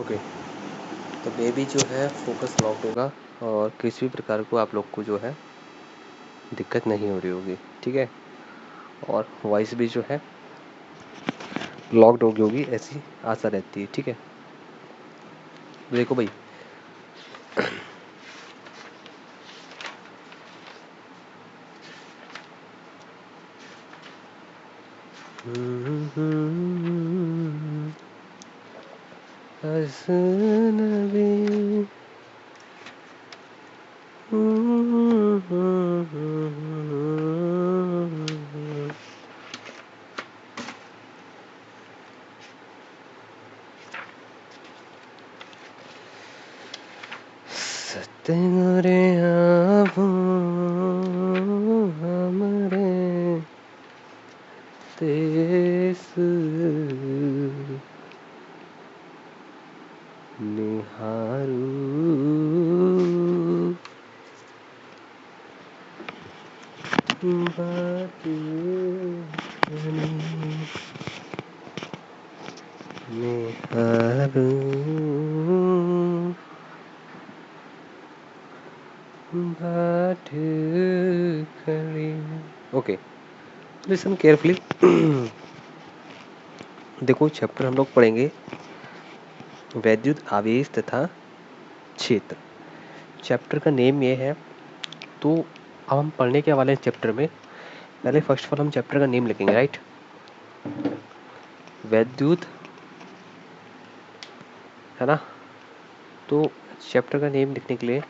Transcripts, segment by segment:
Okay, तो baby जो है फोकस लॉक्ड होगा और किसी भी प्रकार को आप लोग को जो है दिक्कत नहीं हो रही होगी, ठीक है। और वॉइस भी जो है लॉक्ड होगी होगी, ऐसी आशा रहती है, ठीक है। देखो भाई, अजनबी सतगुरे आबो हमरे तेस निहारू बात निहारू बात करी। Okay, listen carefully. देखो, चैप्टर हम लोग पढ़ेंगे वैद्युत आवेश तथा क्षेत्र। चैप्टर का नेम ये है। तो अब हम पढ़ने के वाले हैं चैप्टर में। पहले फर्स्ट ऑफ ऑल हम चैप्टर का नेम लिखेंगे, राइट। वैद्युत, है ना। तो चैप्टर का नेम लिखने के लिए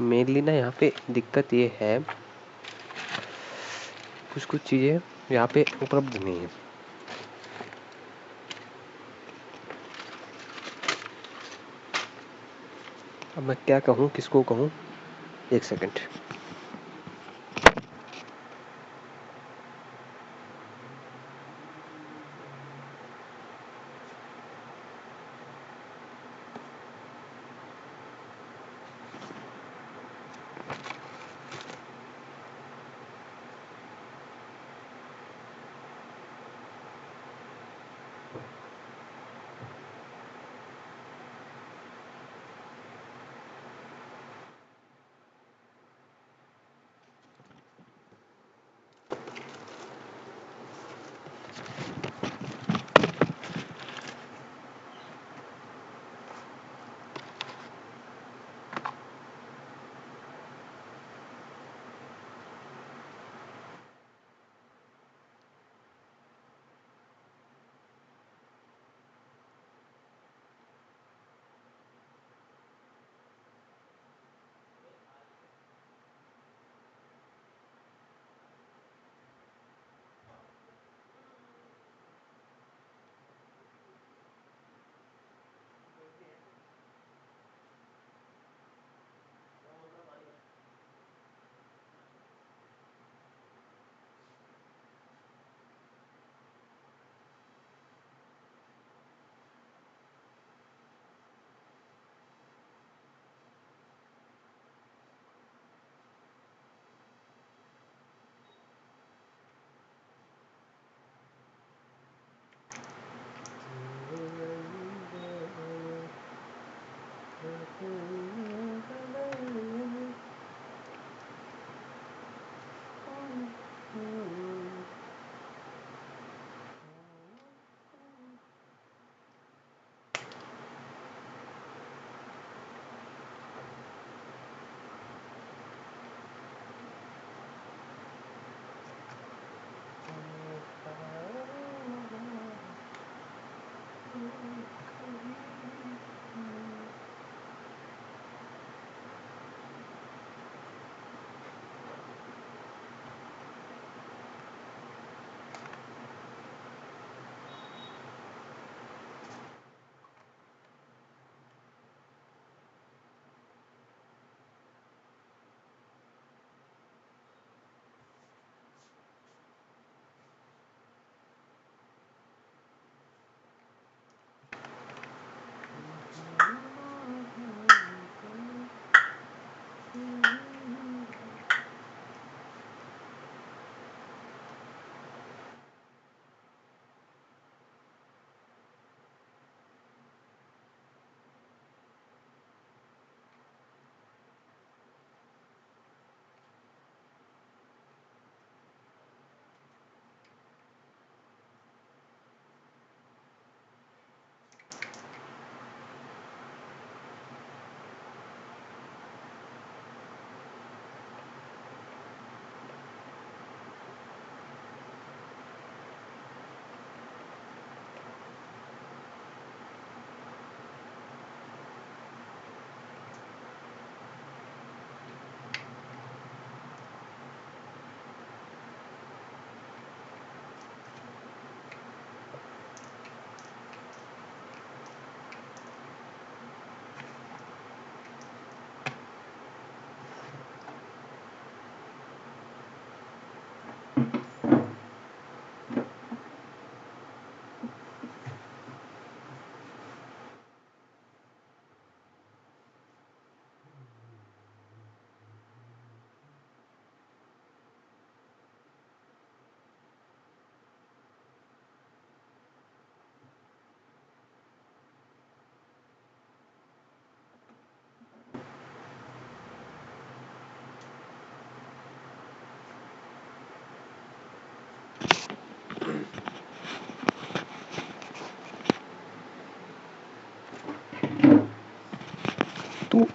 मेनली ना यहाँ पे दिक्कत ये है, कुछ कुछ चीज़ें यहाँ पे उपलब्ध नहीं है। अब मैं क्या कहूँ, किसको कहूँ, एक सेकंड।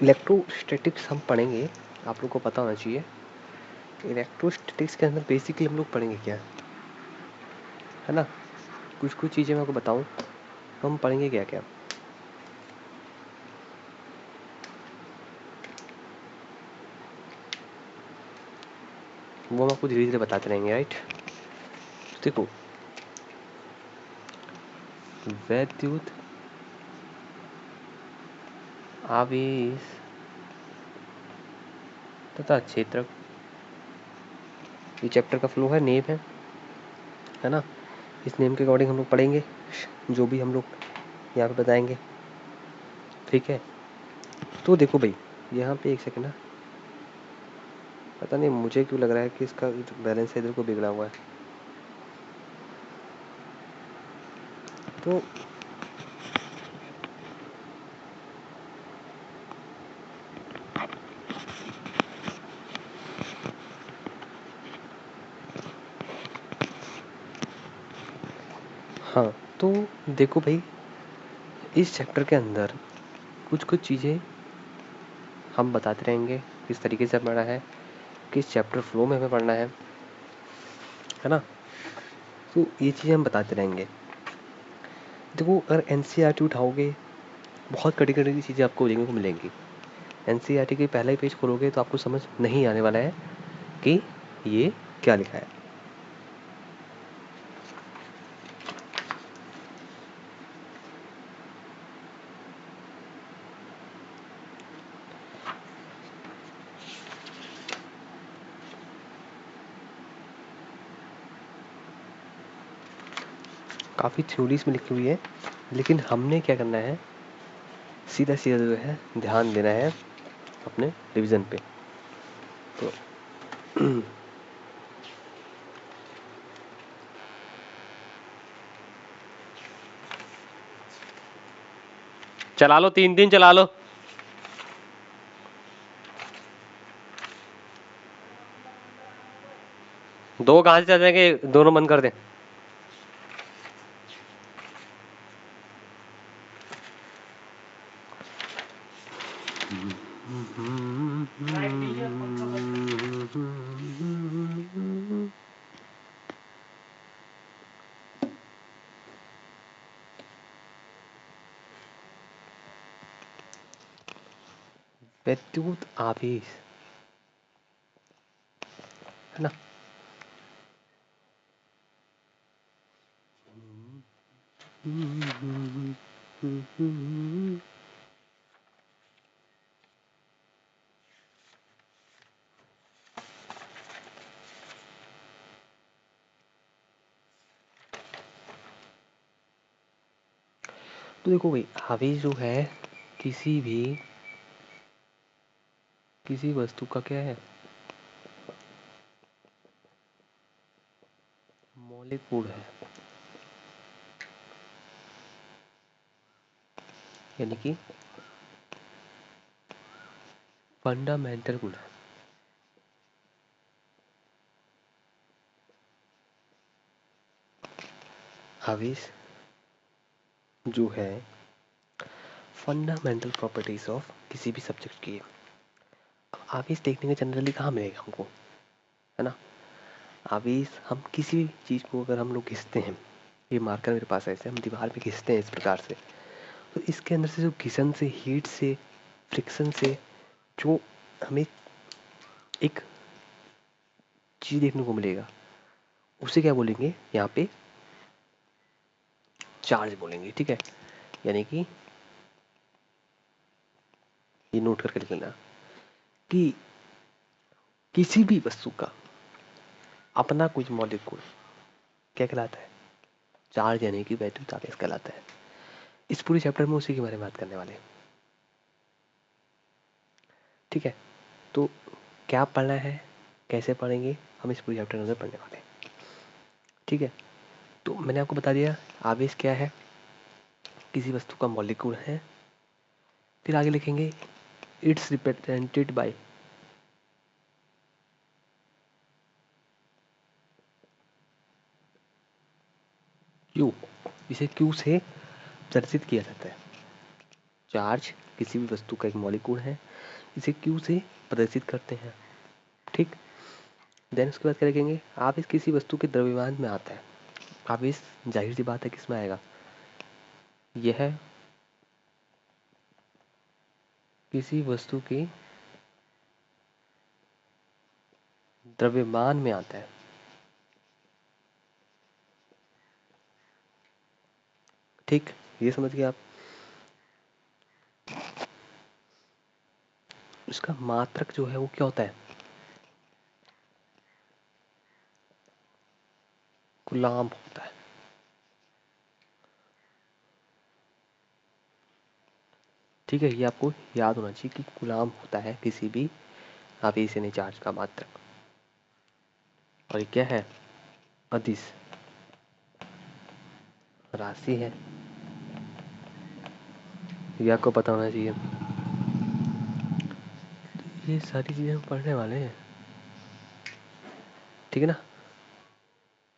इलेक्ट्रोस्टैटिक्स हम पढ़ेंगे, आप लोग को पता होना चाहिए। इलेक्ट्रोस्टैटिक्स के अंदर बेसिकली हम लोग पढ़ेंगे क्या है ना, कुछ कुछ चीज़ें मैं आपको बताऊं, हम पढ़ेंगे क्या क्या। वो हम आपको धीरे धीरे बताते रहेंगे, राइट। देखो, वैद्युत आवेश तथा क्षेत्रक, ये चैप्टर का फ्लो है, नेम है ना। इस नेम के अकॉर्डिंग हम लोग पढ़ेंगे जो भी हम लोग यहाँ पे बताएंगे, ठीक है। तो देखो भाई, यहाँ पे एक सेकंड ना, पता नहीं मुझे क्यों लग रहा है कि इसका बैलेंस इधर को बिगड़ा हुआ है। तो हाँ, तो देखो भाई, इस चैप्टर के अंदर कुछ कुछ चीज़ें हम बताते रहेंगे, किस तरीके से पढ़ना है, किस चैप्टर फ्लो में हमें पढ़ना है ना। तो ये चीज़ें हम बताते रहेंगे। देखो, अगर एनसीईआरटी उठाओगे, बहुत कड़ी कड़ी की चीज़ें आपको देखने को मिलेंगी। एनसीईआरटी के पहला ही पेज खोलोगे तो आपको समझ नहीं आने वाला है कि ये क्या लिखा है। काफ़ी थ्योरीज में लिखी हुई है, लेकिन हमने क्या करना है, सीधा सीधा जो है ध्यान देना है अपने रिवीजन पे। तो चला लो, 3 दिन चला लो। दो कहाँ से चल जाएंगे, दोनों बंद कर दें। विद्युत आवेश है ना। तो देखो भाई, आवेश जो है किसी वस्तु का क्या है, मौलिक गुण है, यानी कि फंडामेंटल गुण है। आवेश जो है फंडामेंटल प्रॉपर्टीज ऑफ किसी भी सब्जेक्ट की है। अब आवेश देखने के जनरली कहाँ मिलेगा हमको, है ना। आवेश हम किसी भी चीज़ को अगर हम लोग घिसते हैं, ये मार्कर मेरे पास है, ऐसे हम दीवार पे घिसते हैं इस प्रकार से, तो इसके अंदर से जो घिसन से, हीट से, फ्रिक्शन से जो हमें एक चीज़ देखने को मिलेगा, उसे क्या बोलेंगे यहाँ पे, चार्ज बोलेंगे, ठीक है। यानी कि ये नोट करके लिख लेना कि किसी भी वस्तु का अपना कुछ मौलिक गुण क्या कहलाता है, चार्ज, यानी कि वैद्युत आवेश कहलाता है। इस पूरे चैप्टर में उसी के बारे में बात करने वाले हैं, ठीक है। तो क्या पढ़ना है, कैसे पढ़ेंगे, हम इस पूरे चैप्टर के अंदर पढ़ने वाले हैं, ठीक है। तो मैंने आपको बता दिया आवेश क्या है, किसी वस्तु का मौलिक गुण है। फिर आगे लिखेंगे इट्स रिप्रेजेंटेड बाय क्यू, इसे क्यू से दर्शित किया जाता है। चार्ज किसी भी वस्तु का एक मॉलिक्यूल है, इसे Q से प्रदर्शित करते हैं। ठीक, देन उसके बाद क्या लिखेंगे, आवेश किसी वस्तु के द्रव्यमान में आता है। आवेश जाहिर सी बात है किस में आएगा, यह किसी वस्तु के द्रव्यमान में आता है। ठीक, ये समझ गए आप। इसका मात्रक जो है वो क्या होता है, कूलाम्ब होता है। ठीक है, ये आपको याद होना चाहिए कि कूलाम्ब होता है किसी भी आवेश यानी चार्ज का मात्रक। और ये क्या है, अदिश राशि है, ये आपको पता होना चाहिए। ये सारी चीजें हम पढ़ने वाले हैं, ठीक है ना।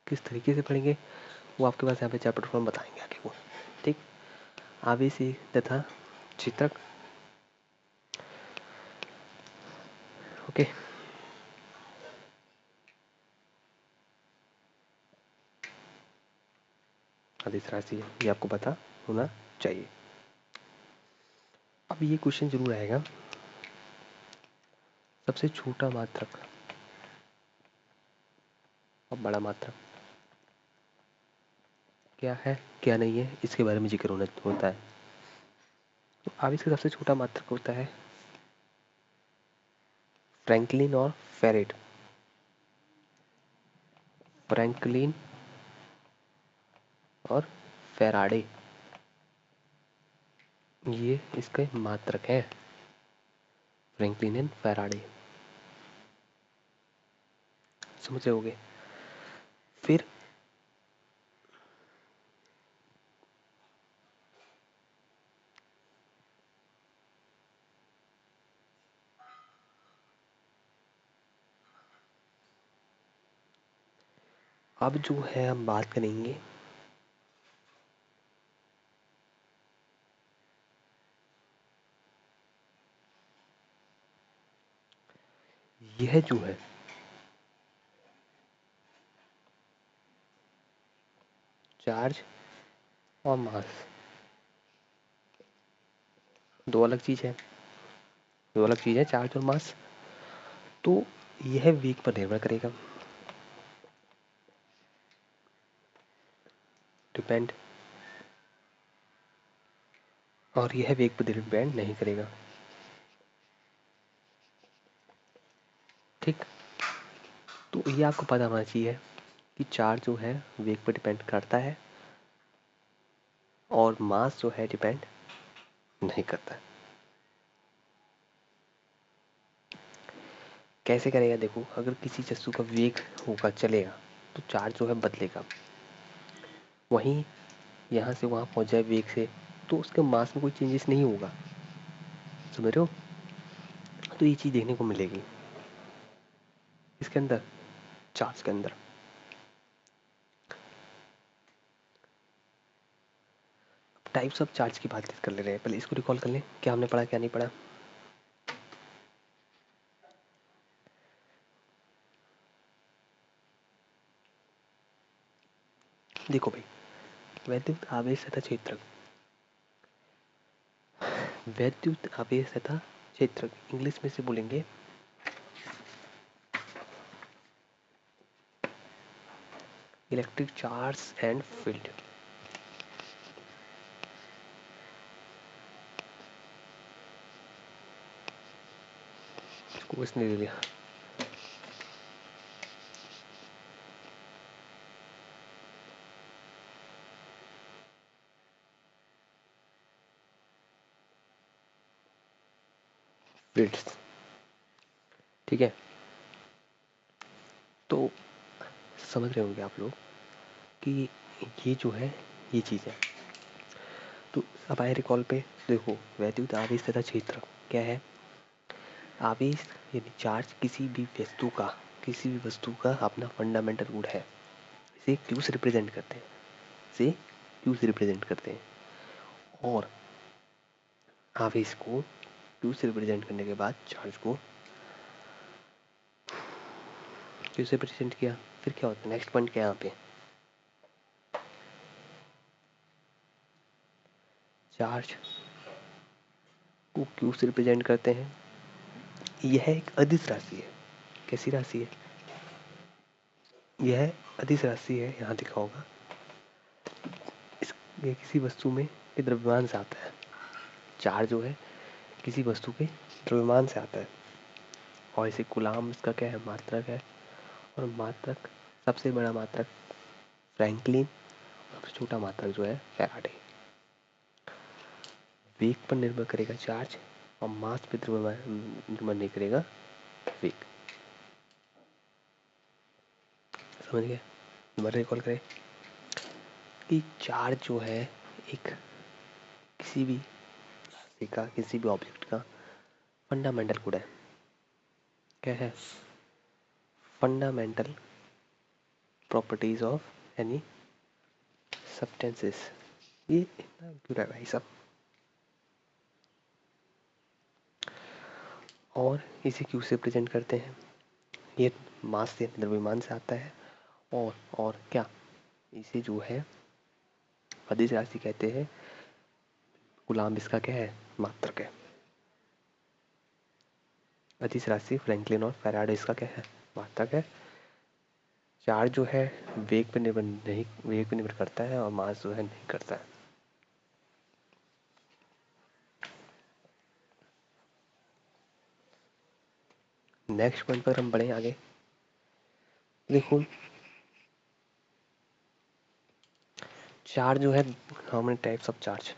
किस तरीके से पढ़ेंगे वो आपके पास यहाँ पे चैप्टर फॉर्म बताएंगे आगे वो। ठीक, आवेशी तथा चित्रक। ओके, अदिश राशि है, ये आपको पता होना चाहिए। अब ये क्वेश्चन जरूर आएगा, सबसे छोटा मात्रक और बड़ा मात्रक क्या है क्या नहीं है, इसके बारे में जिक्र होता है। तो आवेश का सबसे छोटा मात्रक होता है फ्रैंकलिन और फेरेड। फ्रैंकलिन और फेराडे, ये इसके मात्रक हैं, फ्रैंकलिन एंड फेराडे। समझ रहे होगे। फिर अब जो है हम बात करेंगे यह जो है चार्ज और मास, दो अलग चीज है, दो अलग चीज है चार्ज और मास। तो यह वेग पर निर्भर करेगा, डिपेंड, और यह वेग पर डिपेंड नहीं करेगा। ठीक, तो ये आपको पता होना चाहिए कि चार्ज जो है वेग पर डिपेंड करता है और मास जो है डिपेंड नहीं करता है। कैसे करेगा, देखो, अगर किसी वस्तु का वेग होगा चलेगा तो चार्ज जो है बदलेगा, वहीं यहाँ से वहाँ पहुँच जाए वेग से तो उसके मास में कोई चेंजेस नहीं होगा। समझ रहे हो, तो ये चीज़ देखने को मिलेगी इसके अंदर, चार्ज के अंदर। टाइप्स ऑफ चार्ज की बात कर ले रहे हैं, पहले इसको रिकॉल कर लें, क्या हमने पढ़ा क्या नहीं पढ़ा। देखो भाई, वैद्युत आवेश तथा क्षेत्रक, वैद्युत आवेश तथा क्षेत्रक इंग्लिश में से बोलेंगे इलेक्ट्रिक चार्ज एंड फील्ड। इसको इसने ले लिया, फील्ड्स। ठीक है, तो समझ रहे होंगे आप लोग कि ये जो है ये चीज़ है। तो अब आए रिकॉल पे, देखो वैद्युत आवेश तथा क्षेत्र क्या है, आवेश यानी चार्ज किसी भी वस्तु का अपना फंडामेंटल गुण है, इसे क्यू से रिप्रेजेंट करते हैं, इसे क्यू से रिप्रेजेंट करते हैं। और आवेश को Q से रिप्रेजेंट करने के बाद चार्ज को Q से रिप्रेजेंट किया, फिर क्या होता है, नेक्स्ट पॉइंट क्या है यहाँ पे, चार्ज को Q से रिप्रेजेंट करते हैं। यह एक अदिश राशि है। कैसी राशि है, यह अदिश राशि है, यहाँ लिखा होगा। ये किसी वस्तु में के द्रव्यमान से आता है। चार्ज जो है किसी वस्तु के द्रव्यमान से आता है, और इसे कूलाम इसका क्या है, मात्रक है। और मात्रक, सबसे बड़ा मात्रक फ्रैंकलिन, सबसे छोटा मात्रक जो है फैराडे। वेग पर निर्भर करेगा चार्ज, और मास पर निर्भर नहीं करेगा वेग। समझ गए। दोबारा रिकॉल करें कि चार्ज जो है एक किसी भी राशि का, किसी भी ऑब्जेक्ट का फंडामेंटल गुण है। क्या है, fundamental properties of any substances. ये इतना क्यों रहा है भाई साहब। और इसे क्यू से प्रेजेंट करते हैं। ये मास से, द्रव्यमान से आता है। और क्या, इसे जो है अदिश राशि कहते हैं। कूलाम इसका क्या है, मात्रक है। अदिश राशि फ्रैंकलिन और फैराडे इसका क्या है, मात्रक है। चार्ज जो है वेग पर निर्भर नहीं, वेग पर निर्भर करता है, और मास जो है नहीं करता है। नेक्स्ट पॉइंट पर हम बढ़े आगे। देखो चार्ज जो है, how many types of charge,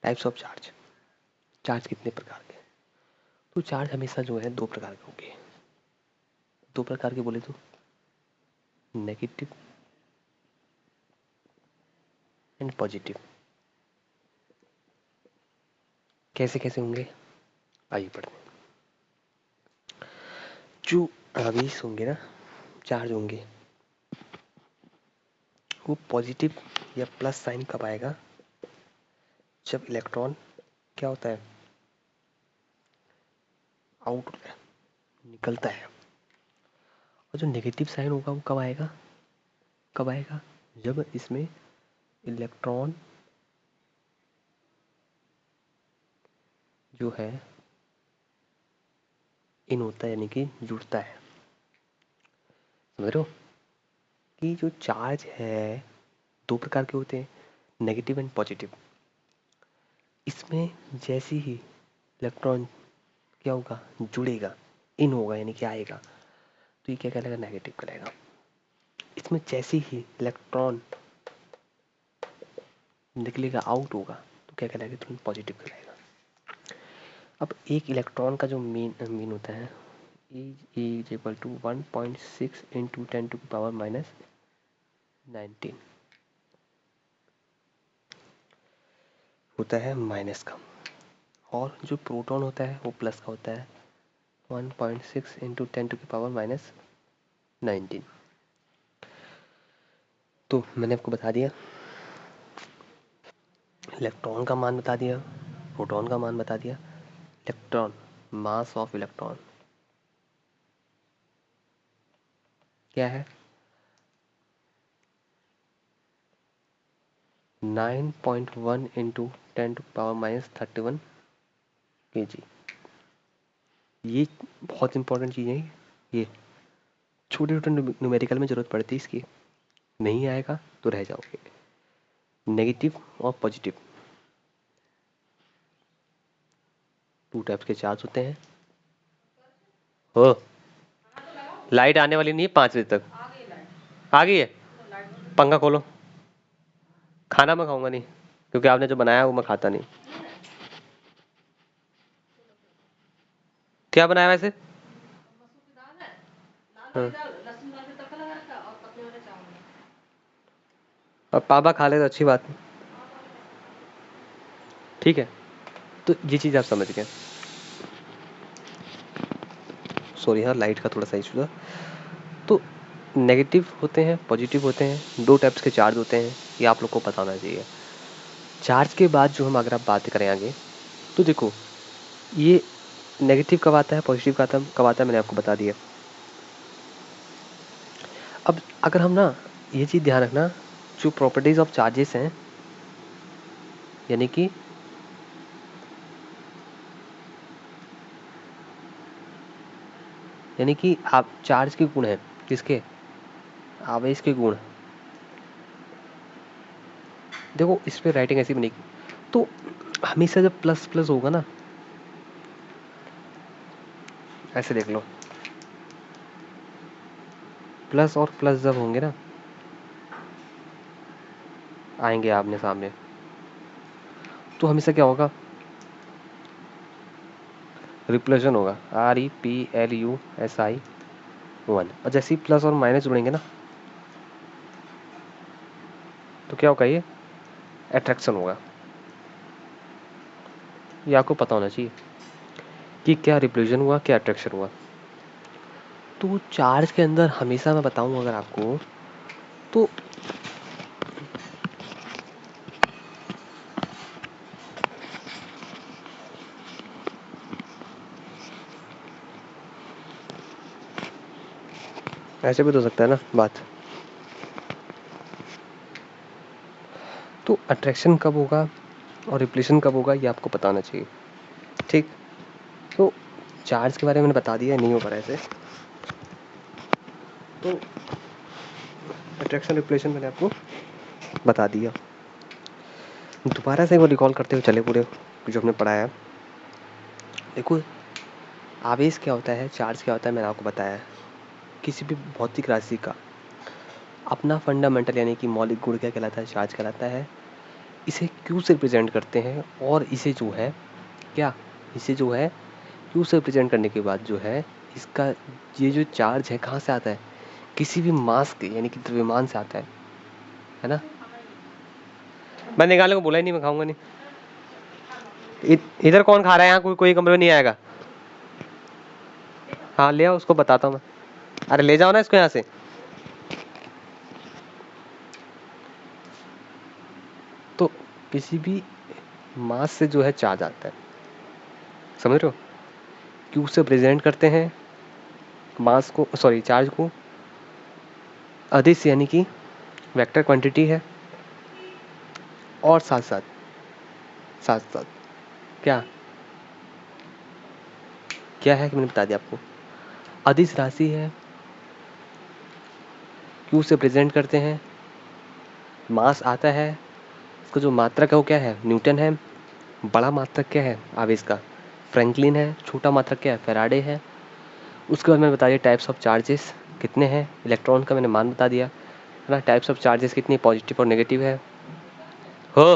types of charge. Charge कितने प्रकार के, तो चार्ज हमेशा जो है दो प्रकार के होंगे। दो प्रकार के बोले तो नेगेटिव एंड पॉजिटिव। कैसे कैसे होंगे, आइए पढ़ते हैं। जो आवेश होंगे ना, चार्ज होंगे, वो पॉजिटिव या प्लस साइन कब आएगा, जब इलेक्ट्रॉन क्या होता है, आउट निकलता है। और जो नेगेटिव साइन होगा वो कब आएगा, कब आएगा, जब इसमें इलेक्ट्रॉन जो है इन होता है, यानी कि जुड़ता है। समझ रहे हो कि जो चार्ज है दो प्रकार के होते हैं, नेगेटिव एंड पॉजिटिव। इसमें जैसे ही इलेक्ट्रॉन क्या होगा, जुड़ेगा, इन होगा यानी कि आएगा, तो ये क्या कहलाएगा, नेगेटिव कहलाएगा। इसमें जैसे ही इलेक्ट्रॉन निकलेगा, आउट होगा, तो क्या कहलाएगा, तुरंत पॉजिटिव कहलाएगा। अब एक इलेक्ट्रॉन का जो मीन होता है, इज इक्वल टू 1.6 इंटू 10⁻⁻19 होता है माइनस का। और जो प्रोटॉन होता है वो प्लस का होता है, 1.6 इंटू 10⁻⁻19। तो मैंने आपको बता दिया, इलेक्ट्रॉन का मान बता दिया, प्रोटॉन का मान बता दिया। इलेक्ट्रॉन, मास ऑफ इलेक्ट्रॉन क्या है, 9.1 इंटू 10⁻31 kg। ये बहुत इंपॉर्टेंट चीज़ है। ये छोटे छोटे न्यूमेरिकल में ज़रूरत पड़ती है इसकी, नहीं आएगा तो रह जाओगे। नेगेटिव और पॉजिटिव टू टाइप्स के चार्ज होते हैं। हो, लाइट आने वाली नहीं है 5 बजे तक। आ गई है, पंखा खोलो। खाना मैं खाऊंगा नहीं, क्योंकि आपने जो बनाया वो मैं खाता नहीं। क्या बनाया वैसे, हाँ। और पापा खा ले तो अच्छी बात है, ठीक है। तो ये चीज़ आप समझ गए। सॉरी हाँ, लाइट का थोड़ा सा इशू था। तो नेगेटिव होते हैं, पॉजिटिव होते हैं, 2 टाइप्स के चार्ज होते हैं, ये आप लोग को पता होना चाहिए। चार्ज के बाद जो हम अगर आप बात करें आगे, तो देखो ये नेगेटिव कब आता है, पॉजिटिव कब आता है, मैंने आपको बता दिया। अब अगर हम ना ये चीज़ ध्यान रखना, जो प्रॉपर्टीज ऑफ चार्जेस हैं, यानी कि आप चार्ज के गुण हैं, किसके, आवेश के गुण। देखो इस पे राइटिंग ऐसी बनेगी, तो हमेशा जब प्लस प्लस होगा ना, ऐसे देख लो, प्लस और प्लस जब होंगे ना, आएंगे आमने सामने, तो हमेशा क्या होगा, रिप्लेशन होगा, REPLUSI 1। और जैसे ही प्लस और माइनस जुड़ेंगे ना, तो क्या होगा, ये अट्रैक्शन होगा। ये आपको पता होना चाहिए कि क्या रिप्लेशन हुआ, क्या अट्रैक्शन हुआ। तो चार्ज के अंदर हमेशा मैं बताऊं अगर आपको, तो ऐसे भी तो हो सकता है ना बात। तो अट्रैक्शन कब होगा और रिप्लेशन कब होगा, ये आपको पता होना चाहिए, ठीक। तो चार्ज के बारे में मैंने बता दिया, नहीं हो पा रहा ऐसे। तो अट्रैक्शन रिप्लेशन मैंने आपको बता दिया। दोबारा से वो रिकॉल करते हुए चले पूरे जो हमने पढ़ाया। देखो आवेश क्या होता है, चार्ज क्या होता है, मैंने आपको बताया। किसी भी भौतिक राशि का अपना फंडामेंटल यानी कि मौलिक गुण क्या कहलाता है, चार्ज कहलाता है। इसे क्यू से रिप्रेजेंट करते हैं, और इसे जो है क्या, इसे जो है क्यू से रिप्रेजेंट करने के बाद जो है इसका ये जो चार्ज है कहाँ से आता है, किसी भी मास के यानी कि द्रव्यमान से आता है ना। मैं निकालने को बोला ही नहीं, मैं खाऊंगा नहीं। इधर कौन खा रहा है, यहाँ कोई कमरे में नहीं आएगा। हाँ ले आओ, उसको बताता हूँ मैं। अरे ले जाओ ना इसको यहाँ से। तो किसी भी मास से जो है चार्ज आता है, समझ रहे हो। क्यू से प्रेजेंट करते हैं मास को, सॉरी चार्ज को। अदिश यानी कि वेक्टर क्वांटिटी है, और साथ साथ क्या क्या है कि मैंने बता दिया आपको, अदिश राशि है, क्यू से प्रेजेंट करते हैं, मास आता है, इसका जो मात्रक है वो क्या है, न्यूटन है। बड़ा मात्रक क्या है आवेश का, फ्रैंकलिन है। छोटा मात्रक क्या है, फैराडे है। उसके बाद मैंने बता दिया टाइप्स ऑफ चार्जेस कितने हैं, इलेक्ट्रॉन का मैंने मान बता दिया है ना। टाइप्स ऑफ चार्जेस कितनी, पॉजिटिव और नेगेटिव है। हो